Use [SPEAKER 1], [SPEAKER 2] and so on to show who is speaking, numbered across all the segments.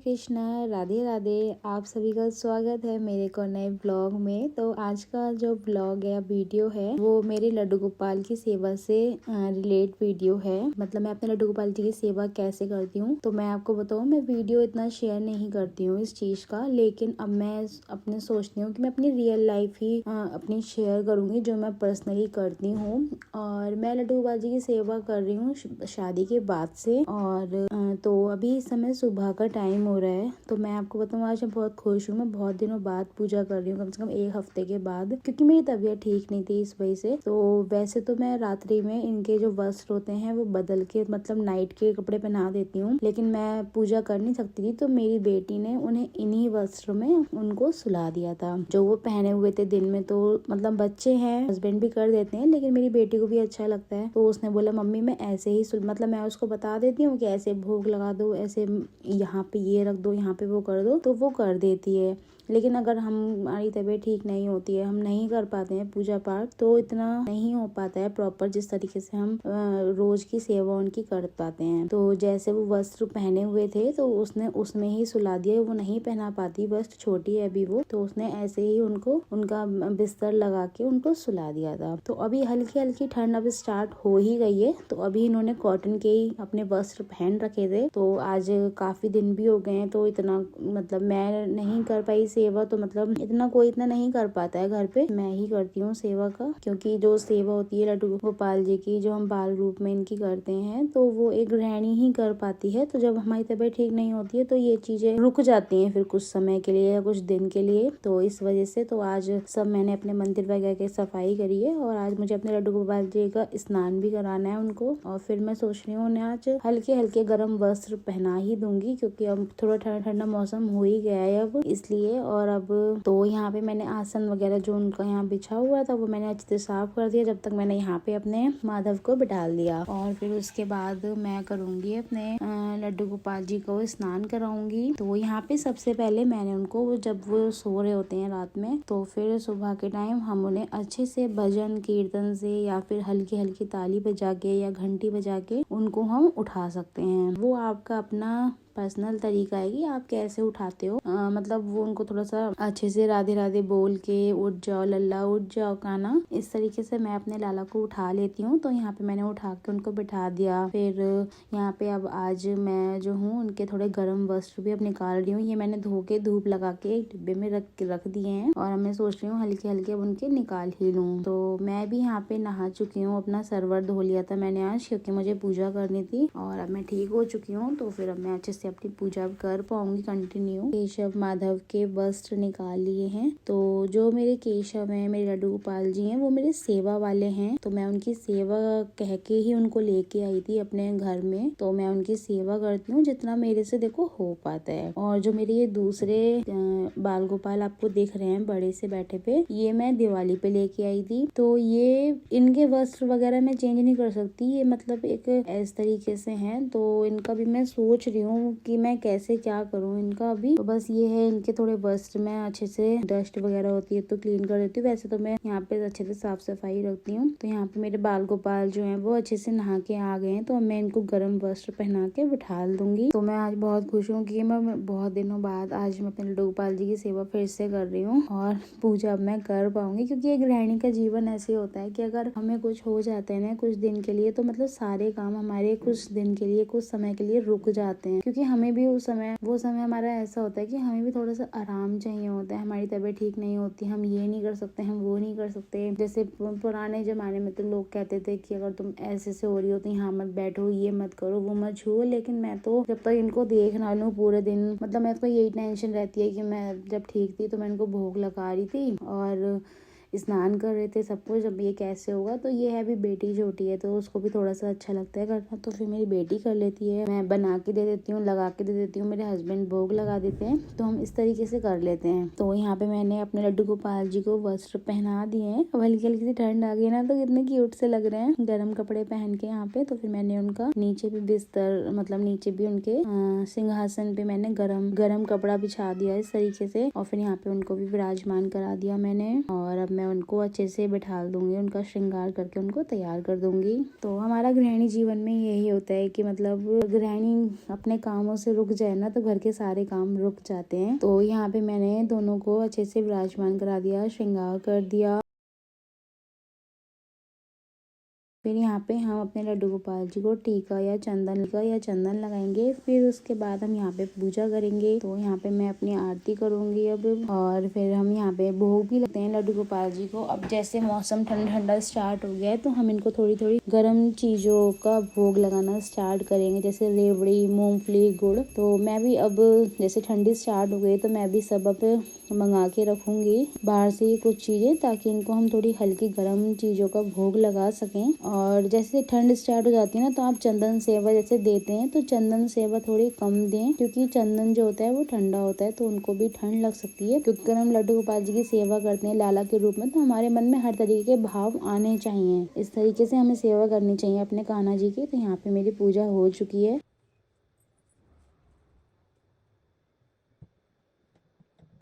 [SPEAKER 1] कृष्णा, राधे राधे। आप सभी का स्वागत है मेरे को नए ब्लॉग में। तो आज का जो ब्लॉग है, वीडियो है, वो मेरे लड्डू गोपाल की सेवा से रिलेट वीडियो है। मतलब मैं अपने लड्डू गोपाल जी की सेवा कैसे करती हूँ। तो मैं आपको बताऊँ, मैं वीडियो इतना शेयर नहीं करती हूँ इस चीज का, लेकिन अब मैं अपने सोचती हूँ कि मैं अपनी रियल लाइफ ही अपनी शेयर करूंगी, जो मैं पर्सनली करती हूँ। और मैं लड्डू गोपाल जी की सेवा कर रही हूँ शादी के बाद से। और तो अभी इस समय सुबह का टाइम हो रहा है। तो मैं आपको बताऊँ, आज मैं बहुत खुश हूँ। मैं बहुत दिनों बाद पूजा कर रही हूँ, कम से कम 1 हफ्ते के बाद, क्योंकि मेरी तबीयत ठीक नहीं थी इस वजह से। तो वैसे तो मैं रात्रि में इनके जो वस्त्र होते हैं वो बदल के, मतलब नाइट के कपड़े पहना देती हूँ, लेकिन मैं पूजा कर नहीं सकती थी। तो मेरी बेटी ने उन्हें इन्हीं वस्त्र में उनको सुला दिया था, जो वो पहने हुए थे दिन में। तो मतलब बच्चे हैं, हस्बैंड भी कर देते हैं, लेकिन मेरी बेटी को भी अच्छा लगता है। तो उसने बोला, मम्मी मैं ऐसे ही मतलब मैं उसको बता देती हूँ कि ऐसे भोग लगा दो, ऐसे यहाँ पे ये रख दो, यहाँ पे वो कर दो, तो वो कर देती है। लेकिन अगर हमारी तबीयत ठीक नहीं होती है, हम नहीं कर पाते हैं पूजा पाठ, तो इतना नहीं हो पाता है प्रॉपर जिस तरीके से हम रोज की सेवा उनकी कर पाते हैं। तो जैसे वो वस्त्र पहने हुए थे, तो उसने उसमें ही सुला दिया। वो नहीं पहना पाती, वस्त्र छोटी है अभी वो, तो उसने ऐसे ही उनको उनका बिस्तर लगा के उनको सुला दिया था। तो अभी हल्की हल्की ठंड अब स्टार्ट हो ही गई है। तो अभी इन्होंने कॉटन के ही अपने वस्त्र पहन रखे थे। तो आज काफी दिन भी हो गए हैं, तो इतना मतलब मैं नहीं कर पाई सेवा। तो मतलब इतना नहीं कर पाता है घर पे, मैं ही करती हूँ सेवा का। क्योंकि जो सेवा होती है लड्डू गोपाल जी की, जो हम बाल रूप में इनकी करते हैं, तो वो एक गृहिणी ही कर पाती है। तो जब हमारी तबीयत ठीक नहीं होती है, तो ये चीजें रुक जाती हैं फिर कुछ समय के लिए या कुछ दिन के लिए। तो इस वजह से तो आज सब मैंने अपने मंदिर वगैरह की सफाई करी है, और आज मुझे अपने लड्डू गोपाल जी का स्नान भी कराना है उनको। और फिर मैं सोच रही हूँ उन्हें आज हल्के हल्के गर्म वस्त्र पहना ही दूंगी, क्योंकि अब थोड़ा ठंडा ठंडा मौसम हो ही गया है अब, इसलिए। और अब तो यहाँ पे मैंने आसन वगैरह जो उनका यहाँ बिछा हुआ था, वो मैंने अच्छे से साफ कर दिया, जब तक मैंने यहाँ पे अपने माधव को बिठा दिया। और फिर उसके बाद मैं करूंगी अपने लड्डू गोपाल जी को स्नान कराऊंगी। तो यहाँ पे सबसे पहले मैंने उनको, जब वो सो रहे होते हैं रात में, तो फिर सुबह के टाइम हम उन्हें अच्छे से भजन कीर्तन से या फिर हल्की हल्की ताली बजा के या घंटी बजा के उनको हम उठा सकते हैं। वो आपका अपना पर्सनल तरीका है कि आप कैसे उठाते हो। मतलब वो उनको थोड़ा सा अच्छे से राधे राधे बोल के, उठ जाओ लल्ला उठ जाओ काना, इस तरीके से मैं अपने लाला को उठा लेती हूँ। तो यहाँ पे मैंने उठा के उनको बिठा दिया। फिर यहाँ पे अब आज मैं जो हूँ, उनके थोड़े गर्म वस्त्र भी अब निकाल रही हूँ। ये मैंने धो के धूप लगा के एक डिब्बे में रख दिए हैं, और अब मैं सोच रही हूँ हल्के हल्के उनके निकाल ही लूँ। तो मैं भी यहाँ पे नहा चुकी हूँ, अपना सरवर धो लिया था मैंने आज, क्योंकि मुझे पूजा करनी थी। और अब मैं ठीक हो चुकी हूँ, तो फिर अब मैं अच्छे से अपनी पूजा कर पाऊंगी कंटिन्यू। केशव माधव के वस्त्र निकाल लिए हैं। तो जो मेरे केशव हैं, मेरे लड्डू गोपाल जी हैं, वो मेरे सेवा वाले हैं। तो मैं उनकी सेवा कह के ही उनको लेके आई थी अपने घर में। तो मैं उनकी सेवा करती हूँ जितना मेरे से देखो हो पाता है। और जो मेरे ये दूसरे बाल गोपाल आपको दिख रहे हैं बड़े से बैठे पे, ये मैं दिवाली पे लेके आई थी। तो ये इनके वस्त्र वगैरह मैं चेंज नहीं कर सकती, ये मतलब एक इस तरीके से हैं। तो इनका भी मैं सोच रही हूँ कि मैं कैसे क्या करूँ इनका अभी। तो बस ये है, इनके थोड़े वस्त्र मैं अच्छे से, डस्ट वगैरह होती है तो क्लीन कर देती हूँ। वैसे तो मैं यहाँ पे अच्छे से साफ सफाई रखती हूँ। तो यहाँ पे मेरे बाल गोपाल जो हैं वो अच्छे से नहा के आ गए हैं। तो मैं इनको गर्म वस्त्र पहना के बिठा दूंगी। तो मैं आज बहुत खुश हूँ कि मैं बहुत दिनों बाद आज मैं अपने लड्डू गोपाल जी की सेवा फिर से कर रही हूँ, और पूजा अब मैं कर पाऊंगी। क्योंकि एक गृहिणी का जीवन ऐसे होता है कि अगर हमें कुछ हो जाते हैं ना कुछ दिन के लिए, तो मतलब सारे काम हमारे कुछ दिन के लिए, कुछ समय के लिए रुक जाते हैं। क्योंकि हमें भी वो समय हमारा ऐसा होता है कि हमें भी थोड़ा सा आराम चाहिए होता है। हमारी तबीयत ठीक नहीं होती, हम ये नहीं कर सकते, हम वो नहीं कर सकते। जैसे पुराने जमाने में तो लोग कहते थे कि अगर तुम ऐसे से हो रही हो तो यहाँ मत बैठो, ये मत करो, वो मत छुओ। लेकिन मैं तो जब तक इनको देख ना लूं पूरे दिन, मतलब मेरे को यही टेंशन रहती है कि मैं जब ठीक थी तो मैं इनको भोग लगा रही थी और स्नान कर रहे थे सब कुछ। अब ये कैसे होगा। तो ये है, अभी बेटी छोटी है तो उसको भी थोड़ा सा अच्छा लगता है करना, तो फिर मेरी बेटी कर लेती है, मैं बना के दे देती हूँ, लगा के दे देती हूँ, मेरे हस्बैंड भोग लगा देते हैं। तो हम इस तरीके से कर लेते हैं। तो यहाँ पे मैंने अपने लड्डू गोपाल जी को वस्त्र पहना दिए हैं। अब हल्की हल्की सी ठंड आ गई ना, तो कितने क्यूट से लग रहे हैं गर्म कपड़े पहन के यहाँ पे। तो फिर मैंने उनका नीचे भी बिस्तर, मतलब नीचे भी उनके सिंहासन पे मैंने गरम कपड़ा बिछा दिया इस तरीके से। और फिर यहाँ पे उनको भी विराजमान करा दिया मैंने। और अब मैं उनको अच्छे से बिठा दूंगी, उनका श्रृंगार करके उनको तैयार कर दूंगी। तो हमारा गृहिणी जीवन में यही होता है कि मतलब गृहिणी अपने कामों से रुक जाए ना तो घर के सारे काम रुक जाते हैं। तो यहाँ पे मैंने दोनों को अच्छे से विराजमान करा दिया, श्रृंगार कर दिया। फिर यहाँ पे हम अपने लड्डू गोपाल जी को टीका या चंदन लगाएंगे। फिर उसके बाद हम यहाँ पे पूजा करेंगे। तो यहाँ पे मैं अपनी आरती करूंगी अब, और फिर हम यहाँ पे भोग भी लगते हैं लड्डू गोपाल जी को। अब जैसे मौसम ठंडा ठंडा स्टार्ट हो गया है तो हम इनको थोड़ी थोड़ी गर्म चीजों का भोग लगाना स्टार्ट करेंगे, जैसे रेवड़ी, मूंगफली, गुड़। तो मैं भी अब जैसे ठंडी स्टार्ट हो गई तो मैं भी सब अब मंगा के रखूंगी बाहर से कुछ चीजें, ताकि इनको हम थोड़ी हल्की गर्म चीजों का भोग लगा सकें। और जैसे ठंड स्टार्ट हो जाती है ना तो आप चंदन सेवा जैसे देते हैं तो चंदन सेवा थोड़ी कम दें, क्योंकि चंदन जो होता है वो ठंडा होता है तो उनको भी ठंड लग सकती है। क्योंकि अगर हम लड्डू गोपाल जी की सेवा करते हैं लाला के रूप में तो हमारे मन में हर तरीके के भाव आने चाहिए। इस तरीके से हमें सेवा करनी चाहिए अपने कान्हा जी की। तो यहाँ पे मेरी पूजा हो चुकी है।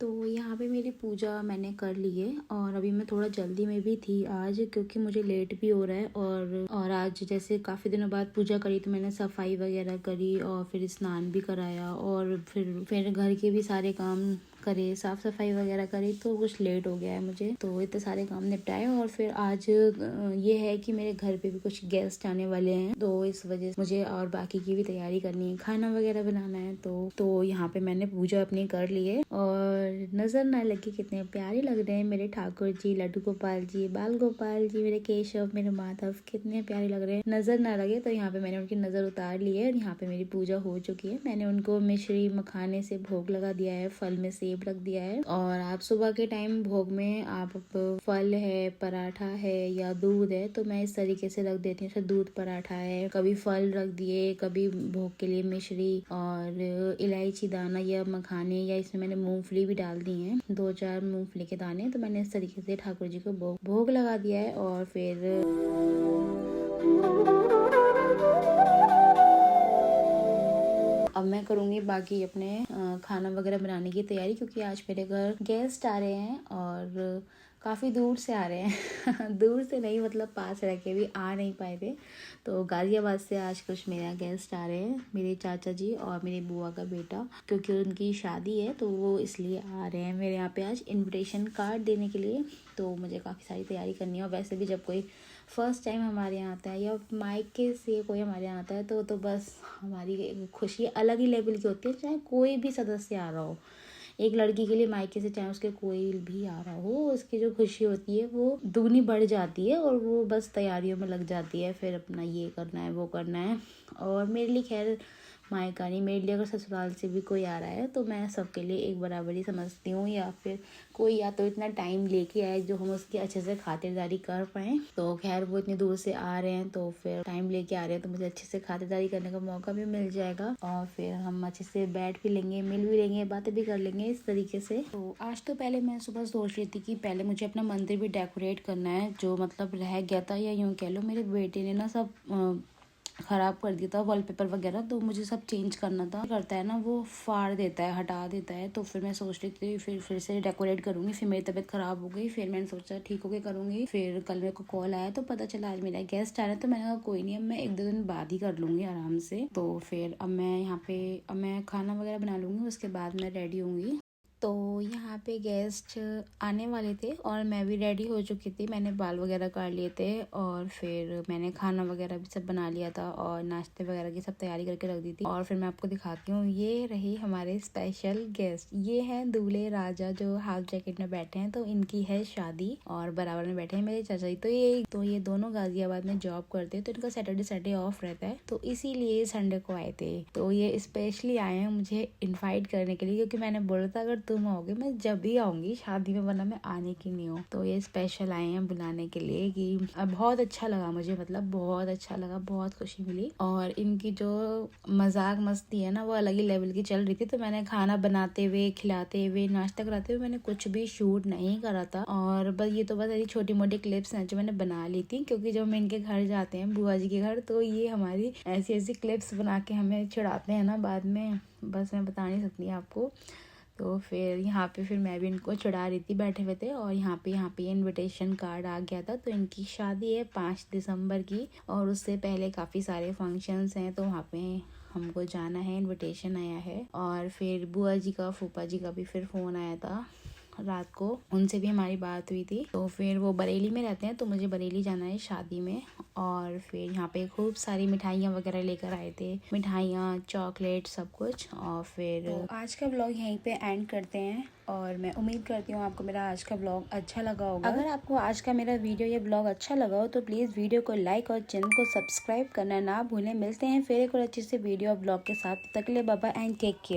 [SPEAKER 1] तो यहाँ पे मेरी पूजा मैंने कर ली है, और अभी मैं थोड़ा जल्दी में भी थी आज, क्योंकि मुझे लेट भी हो रहा है। और आज जैसे काफ़ी दिनों बाद पूजा करी तो मैंने सफाई वगैरह करी और फिर स्नान भी कराया, और फिर घर के भी सारे काम करे, साफ सफाई वगैरह करी, तो कुछ लेट हो गया है मुझे। तो इतने सारे काम निपटाए, और फिर आज ये है कि मेरे घर पे भी कुछ गेस्ट आने वाले हैं, तो इस वजह से मुझे और बाकी की भी तैयारी करनी है, खाना वगैरह बनाना है। तो यहाँ पे मैंने पूजा अपनी कर ली है। और नजर ना लगे कितने प्यारे लग रहे हैं मेरे ठाकुर जी, लड्डू गोपाल जी, बाल गोपाल जी, मेरे केशव, मेरे माधव, कितने प्यारे लग रहे हैं। नजर ना लगे तो यहाँ पे मैंने उनकी नजर उतार ली है। और यहाँ पे मेरी पूजा हो चुकी है। मैंने उनको मिश्री मखाने से भोग लगा दिया है, फल में सेब रख दिया है। और आप सुबह के टाइम भोग में आप फल है, पराठा है या दूध है, तो मैं इस तरीके से रख देती हूँ। दूध पराठा है, कभी फल रख दिए, कभी भोग के लिए मिश्री और इलायची दाना या मखाने, या इसमें मैंने मूंगफली भी डाल दी है, 2-4 मूंगफली के दाने। तो मैंने इस तरीके से ठाकुर जी को भोग लगा दिया है। और फिर अब मैं करूँगी बाकी अपने खाना वगैरह बनाने की तैयारी, क्योंकि आज मेरे घर गेस्ट आ रहे हैं और काफ़ी दूर से आ रहे हैं दूर से नहीं, मतलब पास रह के भी आ नहीं पाए थे। तो गाजियाबाद से आज कुछ मेरे यहाँ गेस्ट आ रहे हैं, मेरे चाचा जी और मेरी बुआ का बेटा, क्योंकि उनकी शादी है तो वो इसलिए आ रहे हैं मेरे यहाँ पे आज इनविटेशन कार्ड देने के लिए। तो मुझे काफ़ी सारी तैयारी करनी है। और वैसे भी जब कोई फर्स्ट टाइम हमारे यहाँ आता है या मायके से कोई हमारे यहाँ आता है तो बस हमारी खुशी अलग ही लेवल की होती है, चाहे कोई भी सदस्य आ रहा हो। एक लड़की के लिए मायके से चाहे उसके कोई भी आ रहा हो, उसकी जो खुशी होती है वो दुगनी बढ़ जाती है, और वो बस तैयारियों में लग जाती है, फिर अपना ये करना है वो करना है। और मेरे लिए खैर मायका नहीं, मेरे लिए अगर ससुराल से भी कोई आ रहा है तो मैं सबके लिए एक बराबरी समझती हूँ, या फिर कोई या तो इतना टाइम लेके आए जो हम उसकी अच्छे से खातिरदारी कर पाएँ। तो खैर वो इतनी दूर से आ रहे हैं तो फिर टाइम लेके आ रहे हैं तो मुझे अच्छे से खातिरदारी करने का मौका भी मिल जाएगा, और फिर हम अच्छे से बैठ भी लेंगे, मिल भी लेंगे, बातें भी कर लेंगे इस तरीके से। तो आज तो पहले मैं सुबह सोच रही थी कि पहले मुझे अपना मंदिर भी डेकोरेट करना है, जो मतलब रह गया था, या यूँ कह लो मेरे बेटे ने ना सब ख़राब कर दिया था वॉलपेपर वगैरह, तो मुझे सब चेंज करना था। करता है ना वो फाड़ देता है, हटा देता है। तो फिर मैं सोच रही थी फिर से डेकोरेट करूँगी। फिर मेरी तबीयत ख़राब हो गई, फिर मैंने सोचा ठीक हो के करूँगी। फिर कल मेरे को कॉल आया तो पता चला आज मेरा गेस्ट आ रहा है, तो मैंने कहा कोई नहीं, अब मैं 1-2 दिन बाद ही कर लूँगी आराम से। तो फिर अब मैं यहाँ पे अब मैं खाना वगैरह बना लूँगी, उसके बाद मैं रेडी होंगी। तो यहाँ पे गेस्ट आने वाले थे और मैं भी रेडी हो चुकी थी। मैंने बाल वगैरह काट लिए थे और फिर मैंने खाना वगैरह भी सब बना लिया था और नाश्ते वगैरह की सब तैयारी करके रख दी थी। और फिर मैं आपको दिखाती हूँ, ये रही हमारे स्पेशल गेस्ट। ये हैं दूल्हे राजा जो हाफ जैकेट में बैठे हैं, तो इनकी है शादी और बराबर में बैठे हैं मेरे चाचा जी। तो ये दोनों गाजियाबाद में जॉब करते हैं, तो इनका सैटरडे संडे ऑफ रहता है, तो इसीलिए संडे को आए थे। तो ये स्पेशली आए हैं मुझे इन्वाइट करने के लिए, क्योंकि मैंने बोला था अगर तुम आओगे मैं जब भी आऊंगी शादी में, वरना मैं आने की नहीं हूँ। तो ये स्पेशल आए हैं बुलाने के लिए कि बहुत अच्छा लगा मुझे, मतलब बहुत अच्छा लगा, बहुत खुशी मिली। और इनकी जो मजाक मस्ती है ना वो अलग ही लेवल की चल रही थी। तो मैंने खाना बनाते हुए, खिलाते हुए, नाश्ता कराते हुए मैंने कुछ भी शूट नहीं करा था। और बस ये तो बस ऐसी छोटी मोटी क्लिप्स हैं जो मैंने बना ली थी, क्योंकि जब हम इनके घर जाते हैं बुआ जी के घर, तो ये हमारी ऐसी ऐसी क्लिप्स बना के हमें चिढ़ाते हैं ना बाद में, बस मैं बता नहीं सकती आपको। तो फिर यहाँ पे फिर मैं भी इनको चढ़ा रही थी बैठे हुए थे, और यहाँ पे इनविटेशन कार्ड आ गया था। तो इनकी शादी है 5 दिसंबर की, और उससे पहले काफ़ी सारे फंक्शंस हैं, तो वहाँ पे हमको जाना है, इनविटेशन आया है। और फिर बुआ जी का, फूफा जी का भी फिर फ़ोन आया था रात को, उनसे भी हमारी बात हुई थी। तो फिर वो बरेली में रहते हैं, तो मुझे बरेली जाना है शादी में। और फिर यहाँ पे खूब सारी मिठाइयाँ वगैरह लेकर आए थे, मिठाइयाँ, चॉकलेट, सब कुछ। और फिर तो आज का ब्लॉग यहीं पे एंड करते हैं, और मैं उम्मीद करती हूँ आपको मेरा आज का ब्लॉग अच्छा लगा होगा। अगर आपको आज का मेरा वीडियो या ब्लॉग अच्छा लगा हो तो प्लीज़ वीडियो को लाइक और चैनल को सब्सक्राइब करना ना भूलें। मिलते हैं फिर एक और अच्छी सी वीडियो और ब्लॉग के साथ। तक के लिए bye bye and take care.